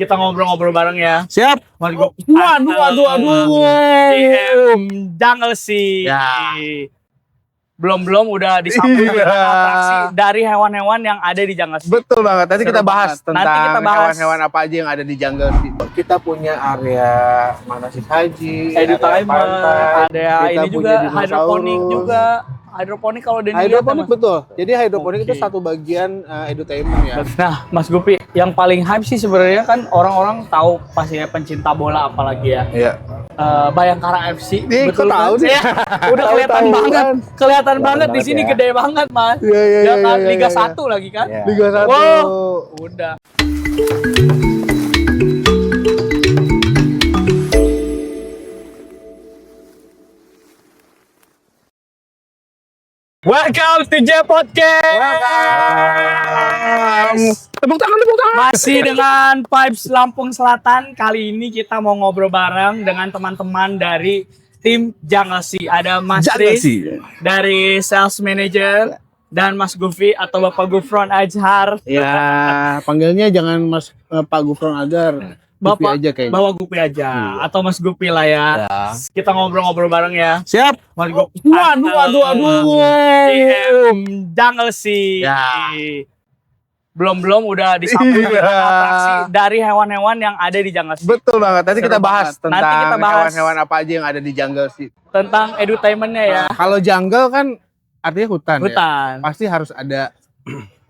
Kita ngobrol-ngobrol bareng ya. Siap. Waduh. Jungle Sea. Ya. Belum udah disambut dengan atraksi dari hewan-hewan yang ada di Jungle Sea. Betul banget. Nanti kita bahas tentang hewan-hewan apa aja yang ada di Jungle Sea. Kita punya area manasik haji, Edutainment, ada ini juga dinosaurus. hidroponik juga. Hidroponik kalau udah Hidroponik betul. Jadi hidroponik itu satu bagian edutainment ya. Nah, Mas Gupi, yang paling hype sih sebenarnya kan orang-orang tahu pastinya pencinta bola apalagi ya. Iya. Bayangkara FC. Nih, betul kok tahu nih? Ya, udah kelihatan Tahu banget. kan? Kelihatan banget di banget sini ya. gede banget, Mas. Iya, Ya kan Liga iya. 1 lagi kan? Iya. Liga 1. Wow, udah. Welcome to J Podcast. Tepuk tangan. Masih dengan Vibes Lampung Selatan. Kali ini kita mau ngobrol bareng dengan teman-teman dari tim Jungle Sea. Ada Mas Tris dari Sales Manager dan Mas Gufi atau Bapak Gufron Ajhar. Ya, panggilnya jangan Mas Pak Gufron Agar. Bapak aja kayaknya. Bawa Gupi aja atau Mas Gupi lah ya. Kita ngobrol-ngobrol bareng ya. Siap. Waduh. Jungle Sea. Ya. Belum udah disambut dengan atraksi dari hewan-hewan yang ada di Jungle Sea. Betul banget. Nanti kita bahas tentang Nanti kita bahas hewan-hewan apa aja yang ada di Jungle Sea. tentang edutainmentnya ya. Kalau jungle kan artinya hutan. Hutan. Ya? Pasti harus ada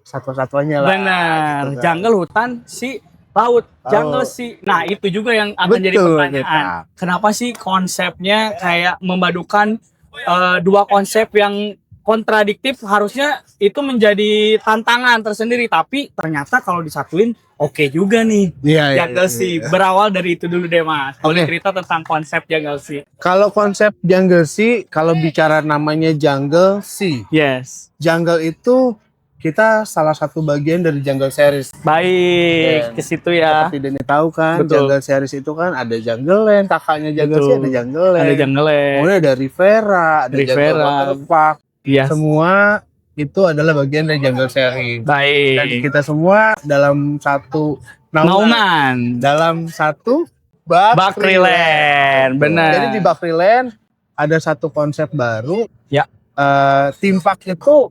satwa-satwanya lah. Benar. Gitu kan. Jungle, hutan, sea, laut. Jungle Sea. Nah, itu juga yang akan jadi pertanyaan. Kenapa sih konsepnya kayak memadukan dua konsep yang kontradiktif? Harusnya itu menjadi tantangan tersendiri, tapi ternyata kalau disatuin oke juga nih. Jungle Sea. Berawal dari itu dulu deh, Mas. Boleh cerita tentang konsep Jungle Sea? Kalau konsep Jungle Sea, kalau bicara namanya Jungle Sea. Yes. Jungle itu kita salah satu bagian dari Jungle Series. Baik, ke situ ya. Seperti Deni tahu kan, Betul. Jungle Series itu kan ada Jungle Land, kakaknya Jungle Sea ada Jungle Land. Ada Jungle Land. Kemudian ada Rivera, ada Jungle Waterpark. Iya. Semua itu adalah bagian dari Jungle Series. Baik. Dan kita semua dalam satu naungan. Dalam satu Bakriland, benar. Jadi di Bakriland ada satu konsep baru. Ya. Theme park itu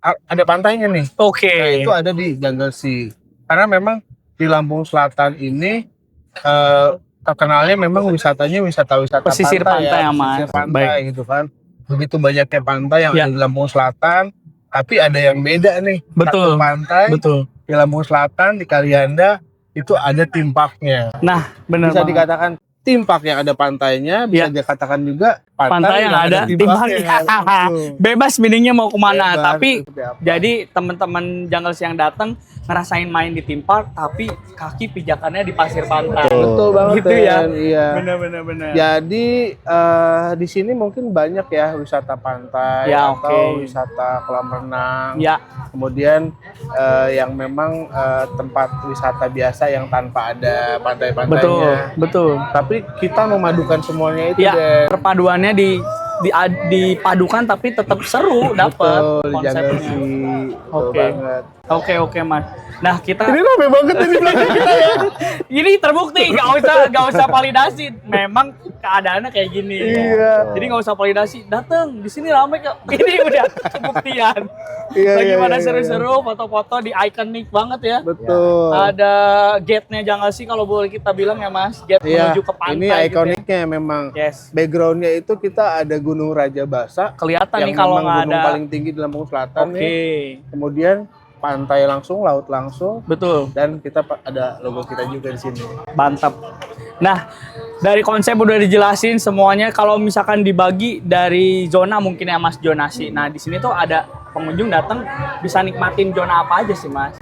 ada pantainya nih. Oke. Nah, itu ada di Jungle Sea. Karena memang di Lampung Selatan ini terkenalnya memang wisatanya wisata-wisata pesisir pantai ya, Mas. Pesisir pantai gitu kan. Begitu banyaknya pantai yang ada di Lampung Selatan, tapi ada yang beda nih. Betul. Satu pantai di Lampung Selatan, di Kalianda itu ada theme parknya. Nah, benar. Bisa dikatakan theme park yang ada pantainya, bisa dikatakan juga pantai yang ada theme parknya. Bebas meaningnya mau kemana, bebas, tapi jadi teman-teman Jungle Sea yang datang ngerasain main di theme park, tapi kaki pijakannya di pasir pantai. Betul banget gitu ya. Iya. Benar. Jadi di sini mungkin banyak ya wisata pantai atau wisata kolam renang. Ya. Kemudian yang memang tempat wisata biasa yang tanpa ada pantai-pantainya. Betul. Tapi kita memadukan semuanya itu ya, perpaduannya dipadukan tapi tetap seru dapat konsepnya. Oke, Mas. Nah, kita ini rame banget ini belakang kita ya. Ini terbukti, nggak usah validasi. Memang keadaannya kayak gini. Iya. Jadi nggak usah validasi. Datang di sini rame kok. Ini udah kebuktian. Lagi pada seru-seru, foto-foto di ikonik banget ya. Betul. Ada gate-nya Jungle Sea kalau boleh kita bilang ya, Mas. Gate menuju ke pantai. Ini ikoniknya memang. Yes. Backgroundnya itu kita ada Gunung Raja Basa. Kelihatan nih kalau nggak ada. Gunung paling tinggi di Lampung Selatan nih. Kemudian pantai langsung, laut langsung. Betul. Dan kita ada logo kita juga di sini. Mantap. Nah, dari konsep udah dijelasin semuanya. Kalau misalkan dibagi dari zona mungkin ya, Mas, zonasi. Nah, di sini tuh ada pengunjung datang bisa nikmatin zona apa aja sih, Mas?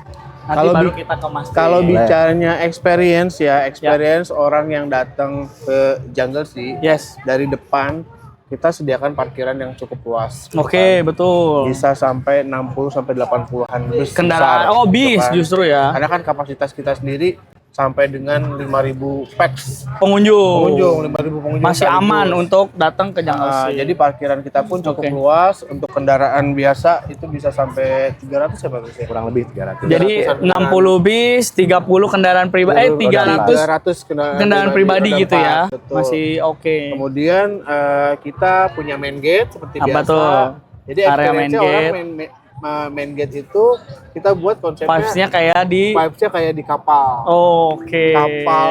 Nanti kalau baru kita ke Mas. Kalau bicaranya experience orang yang datang ke Jungle Sea dari depan, kita sediakan parkiran yang cukup luas. Oke, betul. Bisa sampai 60 sampai 80-an bus kendaraan. besar, bis kan. Justru ya. Karena kan kapasitas kita sendiri sampai dengan 5.000 pax pengunjung. 5.000 pengunjung Masih aman untuk datang ke Jungle Sea. Jadi parkiran kita pun cukup luas. Untuk kendaraan biasa itu bisa sampai 300 ya Pak Chris? Kurang lebih 300. Jadi 60 bis, 30 kendaraan pribadi, 300 kendaraan pribadi gitu ya. Betul. Masih oke. Kemudian kita punya main gate seperti Apa biasa. tuh? Jadi Area main gate. Main gate itu kita buat konsepnya Vibes-nya kayak di kapal. Oke. Kapal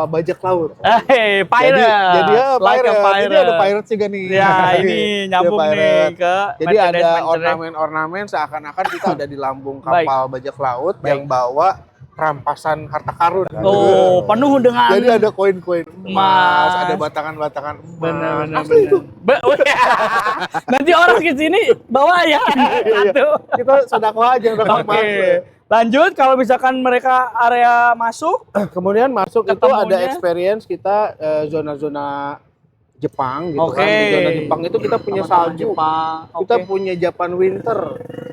bajak laut. Pirate. Jadi ya Like a pirate. Jadi ada pirate juga nih. Ya, ini nyambung nih ke jadi ada ornamen-ornamen seakan-akan kita ada di lambung kapal bajak laut yang bawa rampasan harta karun. Oh, penuh dengan. Jadi ada koin-koin emas, ada batangan-batangan emas. Benar. Itu. Nanti orang ke sini bawa ya. Kita sedekah aja Oke. Lanjut, kalau misalkan mereka area masuk, kemudian masuk itu ketemunya. ada experience kita zona-zona Jepang gitu Oke. kan. Di zona Jepang itu kita punya salju. Kita Oke. punya Japan Winter.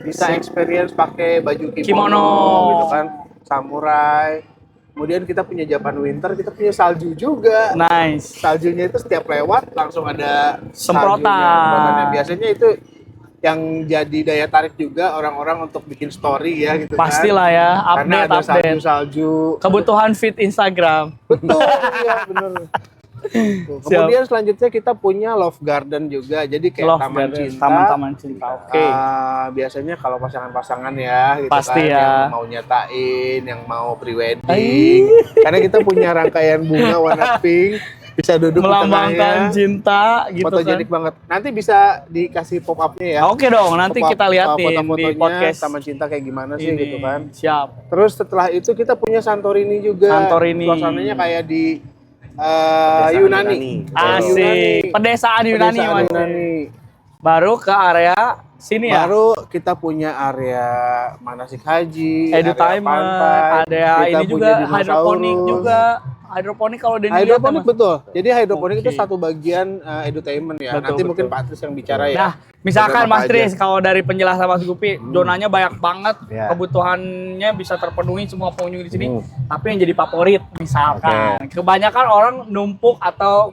Bisa experience pakai baju Kimono. gitu kan. Samurai. Kemudian kita punya Japan Winter, kita punya salju juga. Nice. Saljunya itu setiap lewat langsung ada Semprotan. saljunya. Biasanya itu yang jadi daya tarik juga orang-orang untuk bikin story ya gitu kan. Pastilah ya, Karena ada update. salju-salju. Kebutuhan feed Instagram. Betul, iya benar. Kemudian selanjutnya kita punya Love Garden juga, jadi kayak Love taman Garden, cinta. taman-taman cinta. Oke. Biasanya kalau pasangan-pasangan ya, gitu Pasti kan, ya. yang mau nyatain, yang mau prewedding. Karena kita punya rangkaian bunga warna pink, bisa duduk di Melambangkan tengahnya. cinta gitu Fotogenik kan. banget. Nanti bisa dikasih pop up-nya ya. Oke dong, nanti kita liatin di foto-fotonya podcast taman cinta kayak gimana sih ini. gitu kan. Siap. Terus setelah itu kita punya Santorini juga. Santorini. Suasananya kayak di Pedesaan Yunani. Asik. Pedesaan Yunani, Pedesaan Mas. Yunani. Baru ke area sini ya. Baru kita punya area manasik haji, area Edutainment, pantai, ada kita ini punya juga dinosaurus. hidroponik juga. Hidroponik kalau udah Hidroponik betul. Jadi hidroponik itu Oke. satu bagian edutainment ya. Betul, Nanti betul. mungkin Pak Tris yang bicara ya. Nah, misalkan Beberapa Mas Tris, aja. kalau dari penjelasan Mas Gupi, zonanya banyak banget, Ya. kebutuhannya bisa terpenuhi semua pengunjung di sini. Tapi yang jadi favorit, misalkan, kebanyakan orang numpuk atau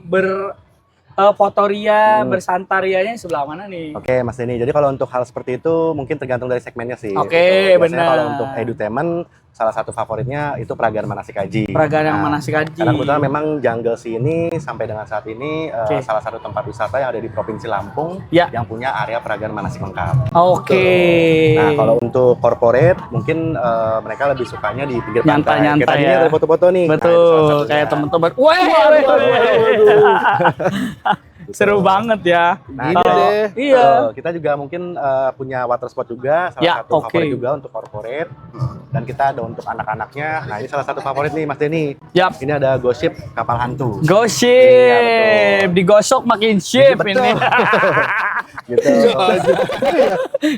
fotoria, bersantarianya sebelah mana nih? Oke, Mas Denny. Jadi kalau untuk hal seperti itu mungkin tergantung dari segmennya sih. Oke, Biasanya benar. Kalau untuk edutainment, salah satu favoritnya itu peragaan manasik haji. Peragaan yang Nah, manasik haji. Karena kebetulan memang Jungle Sea ini sampai dengan saat ini Oke. salah satu tempat wisata yang ada di Provinsi Lampung Ya. yang punya area peragaan manasik lengkap. Oke. Nah, kalau untuk corporate mungkin mereka lebih sukanya di pinggir pantai. Nyantai-nyantai Kita tadinya ya. ada foto-foto nih. Nah, itu salah Betul, satunya. kayak teman-teman. Seru banget ya. Nah, Gini kalau- deh. Iya. Kita juga mungkin punya water spot juga, salah Ya, satu oke. favorit juga untuk corporate. Dan kita ada untuk anak-anaknya. Nah, ini salah satu favorit nih Mas Denny. Yap. Ini ada Ghoship kapal hantu. Gosip, Iya, betul. digosok makin ship Betul. ini. Gitu.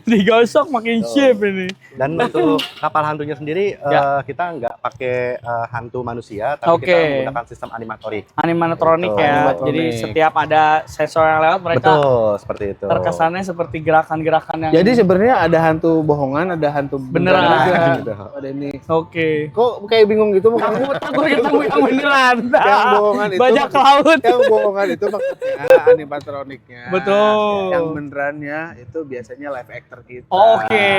Digosok makin ship ini. Dan untuk kapal hantunya sendiri Ya. kita nggak pakai hantu manusia, tapi Oke. kita menggunakan sistem animatorik. Animatronik Betul, ya. animatronik. Jadi setiap ada sensor yang lewat mereka Betul, seperti itu. terkesannya seperti gerakan-gerakan yang Jadi sebenarnya ada hantu bohongan, ada hantu Beneran. juga. Gitu. Ada ini. oke. Kok kayak bingung gitu maksudnya? Takut ketemu yang beneran. Yang bohongan itu Bajak laut. Yang bohongan itu maksudnya animatroniknya. Betul. Yang benerannya itu biasanya live actor kita. Oke,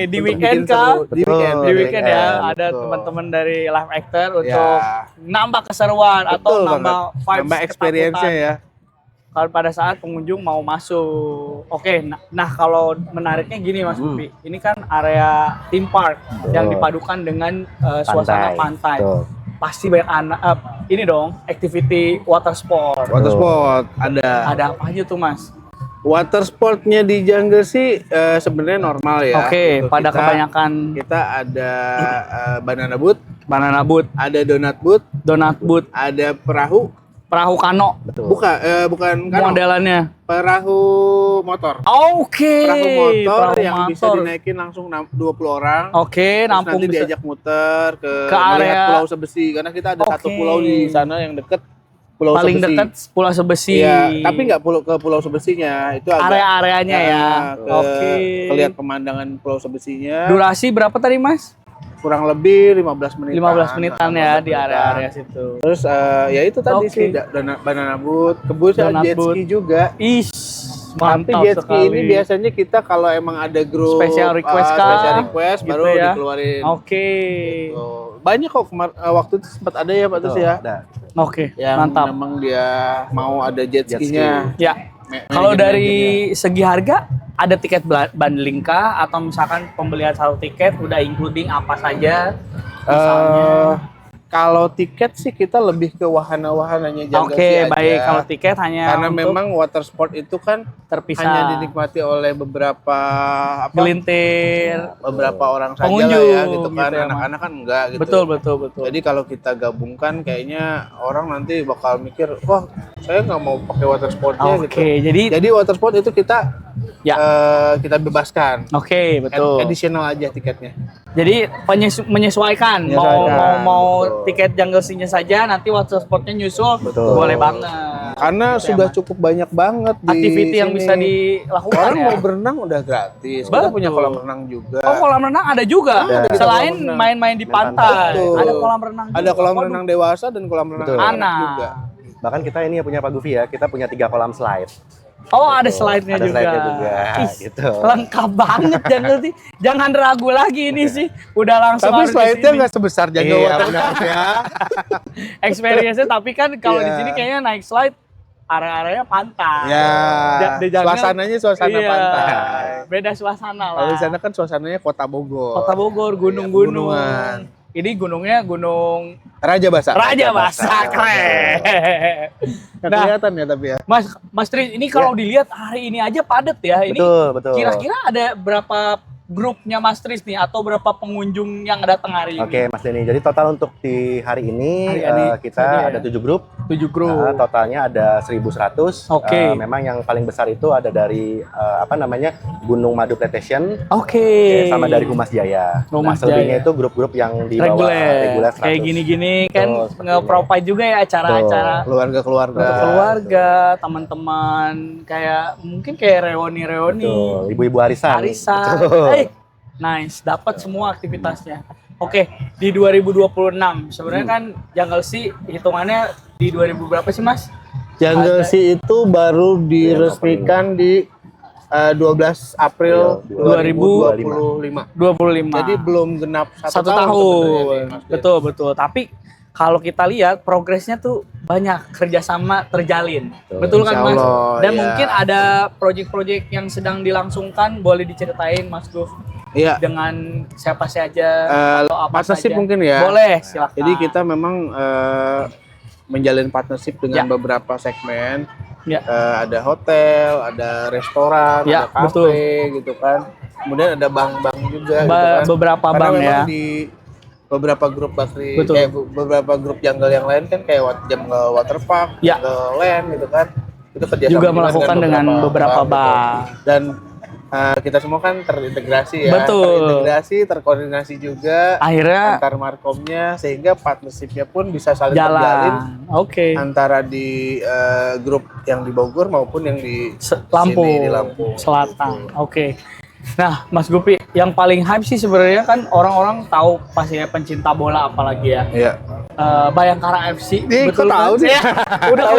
di Untuk weekend bikin kah? seru. Di weekend. Di weekend ya, ada betul. teman-teman dari live actor Ya. untuk nambah keseruan atau Betul nambah banget. vibes Nambah experience-nya ketakutan. ya. Kalau pada saat pengunjung mau masuk. Oke, nah kalau menariknya gini Mas Upi, ini kan area theme park yang dipadukan dengan suasana pantai. Betul. Pasti banyak anak, ini dong, activity water sport. Water sport ada. Ada apa aja tuh Mas? Water sportnya di Jungle sih sebenarnya normal ya. Oke, Gitu. pada Kita- kebanyakan kita ada banana boat, banana boat, ada donut boat, donut boat, ada perahu. perahu kano, Betul. Bukan kano, modelannya. perahu motor. Oke. Perahu motor perahu yang bisa motor. dinaikin langsung 20 orang. Oke, Terus nampung nanti bisa. diajak muter ke area- melihat Pulau Sebesi karena kita ada satu Oke. pulau di sana yang deket Pulau Paling Sebesi. dekat Pulau Sebesi. Iya, tapi nggak ke Pulau Sebesinya, itu agak Area-areanya ya. Oke. Kelihat pemandangan Pulau Sebesinya. Durasi berapa tadi Mas? kurang lebih 15 menitan. 15 menitan ya di area-area situ. Terus ya itu tadi sih banana boat, kebun jet ski juga. Tapi jet ski ini biasanya kita kalau emang ada grup special request gitu baru ya? dikeluarin. Oke. Gitu. Banyak kok waktu itu sempat ada ya Pak Tus ya. Oke, Yang mantap. memang dia mau ada jet ski-nya. Ya. Kalau dari segi harga ada tiket bundling kah atau misalkan pembelian satu tiket udah including apa saja? Misalnya. Kalau tiket sih kita lebih ke wahana-wahananya Jungle Sea aja. Baik. Kalau tiket hanya karena memang water sport itu kan terpisah, hanya dinikmati oleh beberapa gelintir, beberapa orang saja pengunjung, lah ya gitu kan. Gitu ya, anak-anak kan enggak gitu. Betul. Jadi kalau kita gabungkan kayaknya orang nanti bakal mikir, wah saya nggak mau pakai water sportnya gitu. Jadi water sport itu kita kita bebaskan. Betul. Additional aja tiketnya. Jadi menyesuaikan. Mau tiket Jungle Sea-nya saja, nanti water sportnya nyusul, boleh banget. Karena sudah cukup banyak banget di activity yang sini. bisa dilakukan. Orang mau berenang udah gratis. Kita punya kolam renang juga. Kolam renang ada juga. Selain main-main di pantai, ada kolam renang juga. Ada kolam renang dewasa dan kolam renang anak juga. Bahkan kita ini punya Pak Gufi ya, kita punya 3 kolam slide. Ada slide-nya juga. Gitu. Lengkap banget Jungle Sea. Jangan ragu lagi ini sih. Udah langsung. Tapi slide-nya nggak sebesar Jungle Water ya. Experience-nya tapi kan kalau di sini kayaknya naik slide area-areanya pantai. Suasananya suasana pantai. Beda suasana lah. Kalau di sana kan suasananya Kota Bogor. Kota Bogor, gunung-gunungan. Ini gunungnya Gunung Raja Basa. Keren. Kelihatan ya tapi ya. Mas Tri, ini kalau dilihat hari ini aja padat ya. Ini Betul. Kira-kira ada berapa grupnya Mas Tris nih atau berapa pengunjung yang datang hari ini? Oke, Mas Denny. Jadi total untuk di hari ini kita ada 7 grup. 7 grup. Totalnya ada 1.100. Memang yang paling besar itu ada dari Gunung Madu Plantation. Sama dari Humas Jaya. Selebihnya itu grup-grup yang di bawah reguler 100. Kayak gini-gini kan nge-provide juga ya acara-acara keluarga, teman-teman, kayak mungkin kayak reuni-reuni. Ibu-ibu arisan. Nice, dapat semua aktivitasnya. Oke, di 2026 sebenarnya kan Jungle Sea hitungannya di 2000 berapa sih Mas? Jungle Sea itu baru diresmikan di 12 April 2025. Jadi belum genap satu tahun. Betul. Tapi kalau kita lihat progresnya tuh banyak kerjasama terjalin. Betul kan Mas? Dan mungkin ada proyek-proyek yang sedang dilangsungkan, boleh diceritain Mas Guf? Iya. Dengan siapa saja atau apa partnership saja? Mungkin ya. Boleh, silakan. Jadi kita memang menjalin partnership dengan beberapa segmen. Ada hotel, ada restoran, ada kafe gitu kan. Kemudian ada bank-bank juga gitu kan. Beberapa karena bank ya. Di beberapa grup beberapa grup jungle yang lain kan kayak Jungle Waterpark, Jungle Land gitu kan. Itu kerjasama juga melakukan dengan beberapa bank. Dan kita semua kan terintegrasi ya. Terkoordinasi juga. Akhirnya antar markomnya sehingga partnershipnya pun bisa saling terjalin. Antara di grup yang di Bogor maupun yang di Lampung, di Lampung Selatan. Nah, Mas Gupi, yang paling hype sih sebenarnya kan orang-orang tahu pastinya pencinta bola apalagi ya. Iya. Bayangkara FC. Betul tahu sih. Udah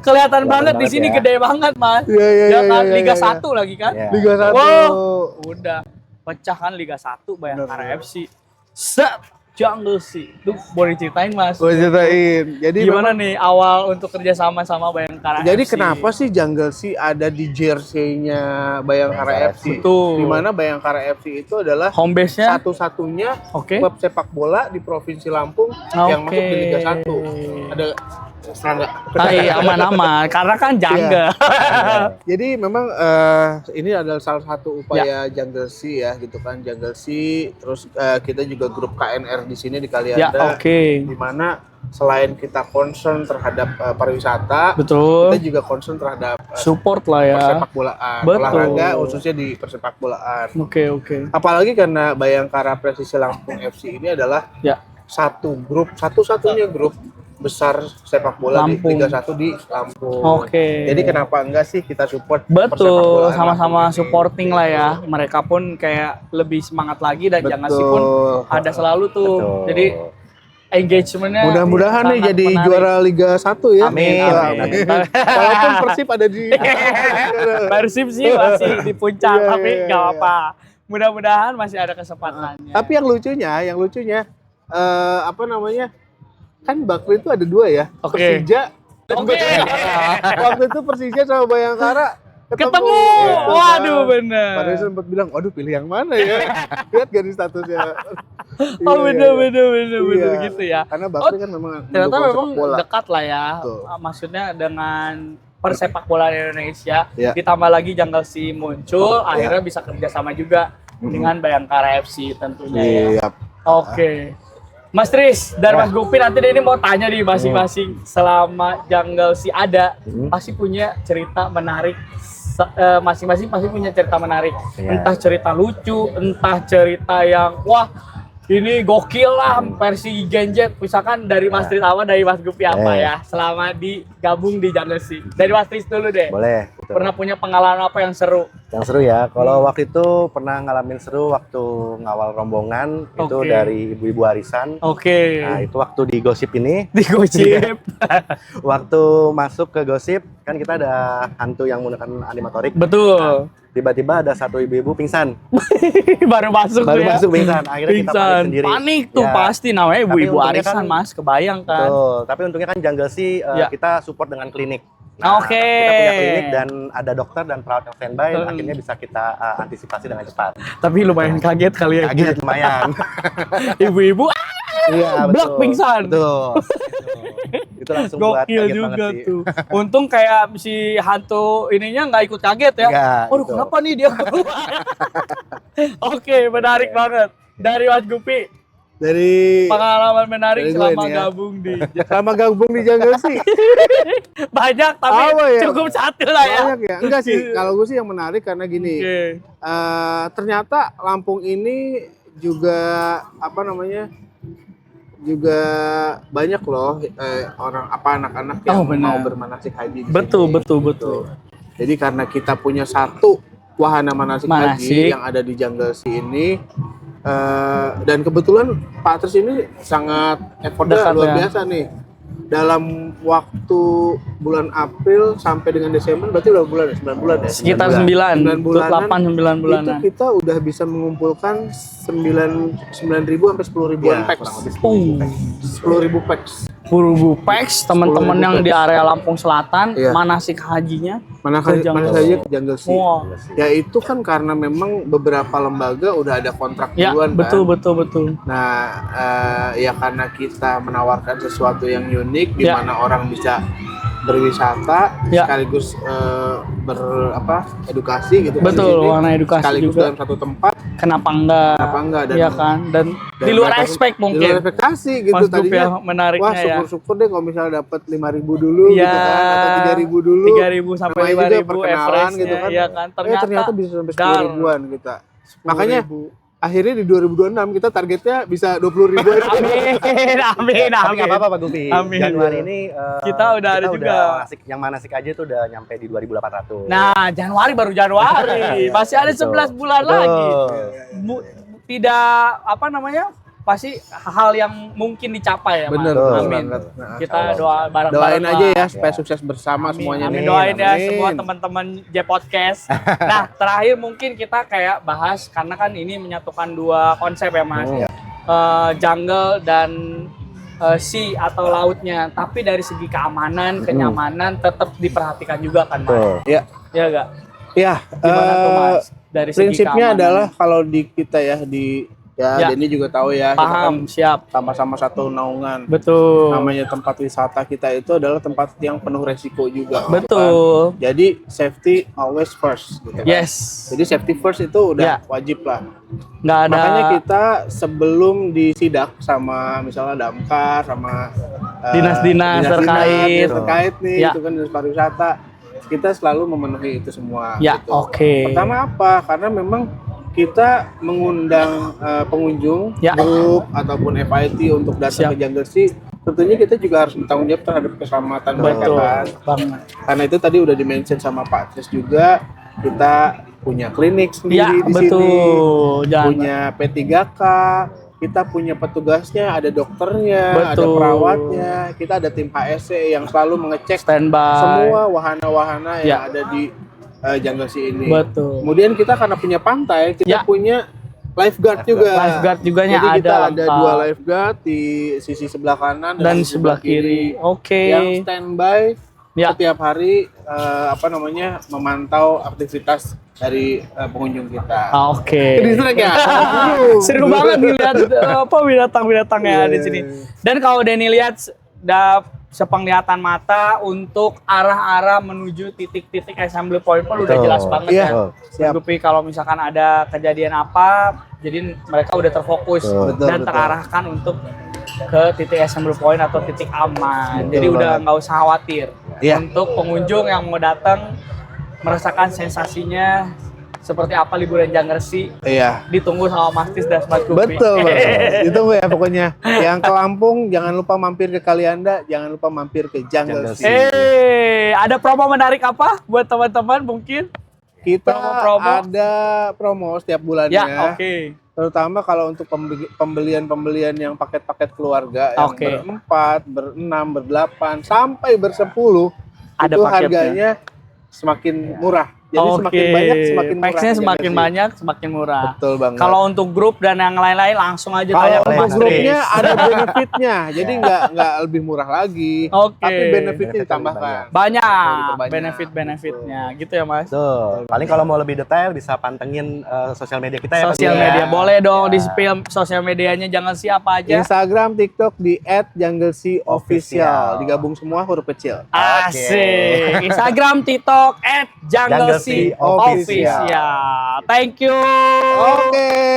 kelihatan banget di sini gede banget, Mas. Iya. Liga 1 lagi kan? Liga 1. Udah pecah kan Liga 1 Bayangkara FC. Jungle Sea. Itu boleh ceritain Mas? Boleh ceritain. Jadi gimana nih awal untuk kerjasama sama Bayangkara Jadi FC? Kenapa sih Jungle Sea ada di jersey-nya Bayangkara FC? Betul. Di mana Bayangkara FC itu adalah home base-nya satu-satunya klub sepak bola di Provinsi Lampung yang masuk di Liga 1. Ada serangga. Aman-aman, karena kan jungle. Jadi memang ini adalah salah satu upaya Jungle Sea ya gitu kan. Jungle Sea, terus kita juga grup KNR di sini di Kalianda. Di mana selain kita concern terhadap pariwisata, kita juga concern terhadap support lah ya. Persepak bolaan, olahraga khususnya di persepak bolaan. Apalagi karena Bayangkara Presisi Lampung FC ini adalah satu grup, satu-satunya grup besar sepak bola Lampung. di Liga 1 di Lampung. Oke. Jadi kenapa enggak sih kita support Betul, persepakbolaan sama-sama Lampung ini? supporting lah ya. Mereka pun kayak lebih semangat lagi dan jangan sih pun Betul. ada selalu tuh. Betul. Jadi engagementnya Mudah-mudahan nih sangat jadi menarik. juara Liga 1 ya. Amin, amin. Walaupun Persib ada di Persib sih masih di puncak, Iya, tapi iya, nggak iya. apa. Mudah-mudahan masih ada kesempatannya. Tapi yang lucunya apa namanya? Kan Bakri itu ada 2 ya. Oke. Persija. Oke. Waktu itu Persija sama Bayangkara Ketemu. Gitu Waduh, kan. bener. Padahal sempat bilang, "Waduh, pilih yang mana ya?" Lihat gak di statusnya. Oh, Iya, bener iya. gitu ya. Karena Bakri kan memang Ternyata mendukung memang sepak bola. dekat lah ya. Betul. Maksudnya dengan persepak bola Indonesia, Ya. ditambah lagi Jungle Sea muncul, akhirnya bisa kerjasama juga dengan Bayangkara FC tentunya ya. Iya. Oke. Mas Tris dan Mas Gupi nanti ini mau tanya nih masing-masing selama Jungle Sea ada pasti punya cerita menarik. Masing-masing pasti punya cerita menarik. Iya. Entah cerita lucu, entah cerita yang wah ini gokil lah versi Genjet. Misalkan dari Mas Tris apa, dari Mas Gupi apa ya selama digabung di Jungle Sea. Dari Mas Tris dulu deh. Boleh. Betul. Pernah punya pengalaman apa yang seru? Yang seru ya, kalau waktu itu pernah ngalamin seru waktu ngawal rombongan itu Oke. dari ibu-ibu arisan. Oke. Nah itu waktu di gosip ini, Di Gojek. waktu masuk ke gosip kan kita ada hantu yang menggunakan animatorik. Betul. Tiba-tiba ada satu ibu-ibu pingsan, Baru masuk baru tuh ya. masuk pingsan. Akhirnya kita panik sendiri. Panik tuh Ya. pasti namanya Tapi ibu-ibu untungnya arisan kan- Mas, kebayang kan. Betul. Tapi untungnya kan Jungle Sea Ya. kita support dengan klinik. Oke. Kita punya klinik dan ada dokter dan perawat yang standby. Hmm. Akhirnya bisa kita antisipasi dengan cepat. Tapi lumayan kaget kali ya. Kaget lumayan. Ibu-ibu Iya, blok pingsan. Betul. Itu langsung buat Gokil kaget juga banget sih. tuh. Untung kayak si hantu ininya nggak ikut kaget ya. Nggak, Waduh, betul. kenapa nih dia keluar? Oke, menarik banget. Dari Mas Gupi, Dari pengalaman menarik Dari gue selama ini ya. gabung di selama gabung di Jungle Sea. banyak tapi Apa ya? cukup satu lah ya. Banyak ya? Enggak sih, kalau gue sih yang menarik karena gini. Oke. Ternyata Lampung ini juga apa namanya? Juga banyak loh orang anak-anak yang Oh, benar. mau bermanasik haji di Betul, sini. betul, betul. Jadi karena kita punya satu wahana manasik Manasik. haji yang ada di Jungle Sea ini dan kebetulan Pak Tris ini sangat effortnya Dekat luar ya. biasa nih. Dalam waktu bulan April sampai dengan Desember berarti berapa bulan ya? 9 bulan ya? Sekitar 9, 9 bulanan. 8 9 Itu bulanan. kita udah bisa mengumpulkan 9.000 sampai 10 ribuan Iya, packs. kurang lebih 10.000 packs. 10.000 packs teman-teman 10.000 yang di packs. area Lampung Selatan Iya. manasik hajinya. Mana Ke Jungle saja Sea. ke Jungle Sea. Wah. Ya itu kan karena memang beberapa lembaga udah ada kontrak Ya, duluan betul kan. betul betul. Nah, ya karena kita menawarkan sesuatu yang unik di Ya. mana orang bisa berwisata Ya. sekaligus edukasi gitu kan di Betul, sini. warna edukasi sekaligus juga. dalam satu tempat, Kenapa enggak? kenapa enggak? Dan Iya kan? Dan di luar mereka- expect di luar mungkin. ekspektasi gitu Mas Gup tadinya. ya Wah, menariknya ya. syukur-syukur deh kalau misalnya dapat 5.000 dulu Iya. gitu kan atau 3.000 dulu. 3.000 sampai Namanya juga 5.000 perkenalan average-nya, gitu kan. iya kan? Ternyata bisa sampai 10 dar. ribuan kita. 10.000. Makanya akhirnya di 2026 kita targetnya bisa 20 ribuan. Amin, amin, Tapi amin. nggak apa-apa Pak Gupi. Amin. Januari ini Kita udah ada juga. yang manasik aja tuh udah nyampe di 2.800. Nah, Januari baru Januari. Masih ada Betul. 11 bulan Betul. lagi. Tidak apa namanya? Pasti hal yang mungkin dicapai ya, Mas. Bener, Amin. banget. Nah, Kita doa bareng-bareng. doain aja lah. ya supaya sukses bersama Amin, semuanya amin. nih. Doain ya Amin. semua teman-teman J Podcast. Nah, terakhir mungkin kita kayak bahas karena kan ini menyatukan dua konsep ya, Mas. Iya. Jungle dan sea atau lautnya. Tapi dari segi keamanan, kenyamanan tetap diperhatikan juga kan, Mas. Betul. Ya, Iya enggak? ya. Gimana tuh, Mas? Dari segi Prinsipnya keamanan. adalah kalau di kita ya di Ya. Denny juga tahu ya, kita Paham, kan siap. sama-sama satu naungan. Betul. Namanya tempat wisata kita itu adalah tempat yang penuh resiko juga. Betul. Kan? Jadi safety always first. Gitu kan? Yes. Jadi safety first itu udah Ya. wajib lah. Nggak ada. Makanya kita sebelum disidak sama misalnya Damkar sama Dinas-dinas terkait. terkait nih, Ya. itu kan dinas pariwisata, kita selalu memenuhi itu semua. Ya, gitu. oke. Pertama apa? Karena memang kita mengundang pengunjung, Ya. grup ataupun FIT untuk datang Siap. ke Jungle Sea tentunya kita juga harus bertanggung jawab terhadap keselamatan mereka kan. Karena itu tadi udah di-mention sama Pak Tris juga, kita punya klinik sendiri di sini, punya P3K, kita punya petugasnya, ada dokternya, ada perawatnya, kita ada tim HSE yang selalu mengecek semua wahana-wahana yang ada di Jungle Sea ini. Kemudian kita karena punya pantai, kita punya lifeguard juga. Lifeguard juganya jadi kita ada lengkap. 2 lifeguard di sisi sebelah kanan dan sebelah kiri. Yang standby setiap hari memantau aktivitas dari pengunjung kita. Distrek ya. Seru banget dilihat binatang-binatangnya di sini. Dan kalau Denny lihat sepenglihatan mata untuk arah-arah menuju titik-titik assembly point pun udah jelas banget ya. Tapi kalau misalkan ada kejadian apa, jadi mereka udah terfokus dan terarahkan untuk ke titik assembly point atau titik aman. Jadi udah nggak usah khawatir untuk pengunjung yang mau datang merasakan sensasinya seperti apa liburan Jungle Sea. Ditunggu sama Mas Tis dan Mas Gupi. Betul. Ditunggu ya pokoknya. Yang ke Lampung jangan lupa mampir ke Kalianda, jangan lupa mampir ke Jungle Sea. Ada promo menarik apa buat teman-teman mungkin? Kita ada promo setiap bulannya. Terutama kalau untuk pembelian yang paket-paket keluarga yang berempat, berenam, berdelapan, sampai bersepuluh, itu harganya semakin murah. Jadi semakin banyak semakin murah. Packsnya semakin banyak semakin murah. Betul banget. Kalau untuk grup dan yang lain-lain langsung aja tanya ke Mas Tris. Grupnya ada benefitnya, jadi nggak lebih murah lagi. Tapi benefitnya ditambahkan. Banyak benefit-benefitnya, gitu ya Mas. Tuh. Paling kalau mau lebih detail bisa pantengin sosial media kita ya. Sosial media boleh dong di spill sosial medianya Jungle Sea apa aja? Instagram, TikTok di @JungleSeaOfficial. Digabung semua huruf kecil. Asik. Instagram, TikTok @Jungle Sea Official. Thank you.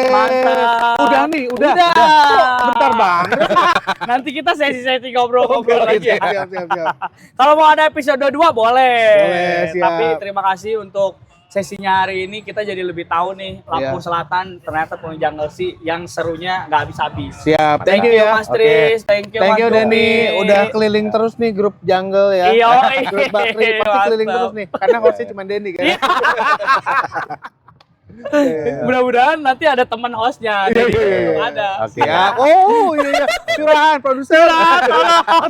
Mantap. Udah. Bentar banget. Nanti kita sesi-sesi ngobrol-ngobrol lagi ya. Siap. Kalau mau ada episode 2 boleh. Siap. Tapi terima kasih untuk sesinya hari ini, kita jadi lebih tahu nih Lampung Selatan ternyata punya Jungle Sea yang serunya nggak habis-habis. Siap. Thank you Mas Tris. Thank you Mas Denny. Udah keliling terus nih grup Jungle ya. Grup Bakri pasti keliling terus nih. Karena hostnya cuma Denny kan. Mudah-mudahan nanti ada teman hostnya. Jadi ada. Siap. Curahan produser.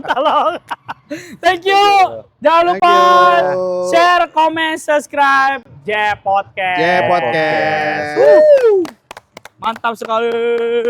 Tolong. Thank you. Jangan lupa share, comment, subscribe J Podcast. Mantap sekali.